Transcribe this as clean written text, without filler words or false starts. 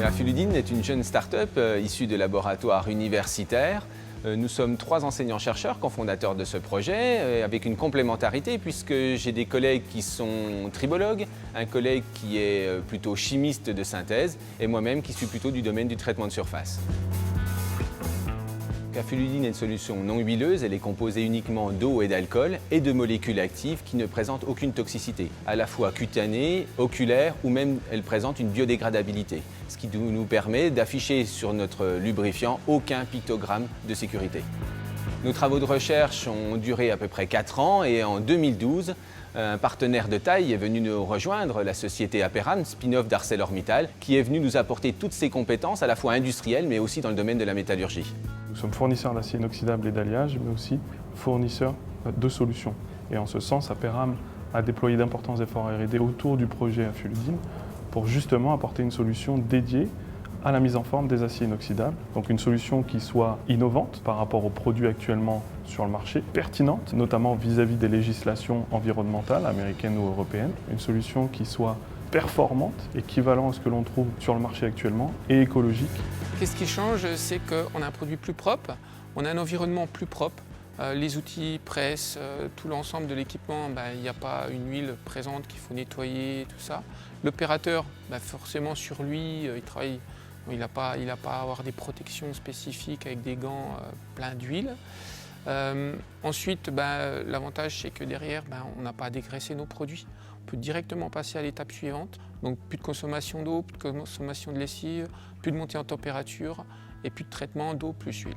Afuludine est une jeune start-up issue de laboratoires universitaires. Nous sommes 3 enseignants-chercheurs cofondateurs de ce projet, avec une complémentarité puisque j'ai des collègues qui sont tribologues, un collègue qui est plutôt chimiste de synthèse et moi-même qui suis plutôt du domaine du traitement de surface. Afuludine est une solution non huileuse, elle est composée uniquement d'eau et d'alcool et de molécules actives qui ne présentent aucune toxicité, à la fois cutanée, oculaire ou même elle présente une biodégradabilité, ce qui nous permet d'afficher sur notre lubrifiant aucun pictogramme de sécurité. Nos travaux de recherche ont duré à peu près 4 ans et en 2012, un partenaire de taille est venu nous rejoindre, la société Aperam, spin-off d'ArcelorMittal, qui est venu nous apporter toutes ses compétences à la fois industrielles mais aussi dans le domaine de la métallurgie. Nous sommes fournisseurs d'acier inoxydable et d'alliage, mais aussi fournisseurs de solutions. Et en ce sens, Aperam a déployé d'importants efforts R&D autour du projet Afuludine pour justement apporter une solution dédiée à la mise en forme des aciers inoxydables. Donc une solution qui soit innovante par rapport aux produits actuellement sur le marché, pertinente, notamment vis-à-vis des législations environnementales américaines ou européennes. Une solution qui soit performante, équivalent à ce que l'on trouve sur le marché actuellement, et écologique. Qu'est-ce qui change? C'est qu'on a un produit plus propre, on a un environnement plus propre. Les outils presse, tout l'ensemble de l'équipement, il n'y a pas une huile présente qu'il faut nettoyer, tout ça. L'opérateur, forcément sur lui, il travaille, il n'a pas à avoir des protections spécifiques avec des gants pleins d'huile. Ensuite, l'avantage c'est que derrière, on n'a pas à dégraisser nos produits. On peut directement passer à l'étape suivante. Donc plus de consommation d'eau, plus de consommation de lessive, plus de montée en température et plus de traitement d'eau plus huile.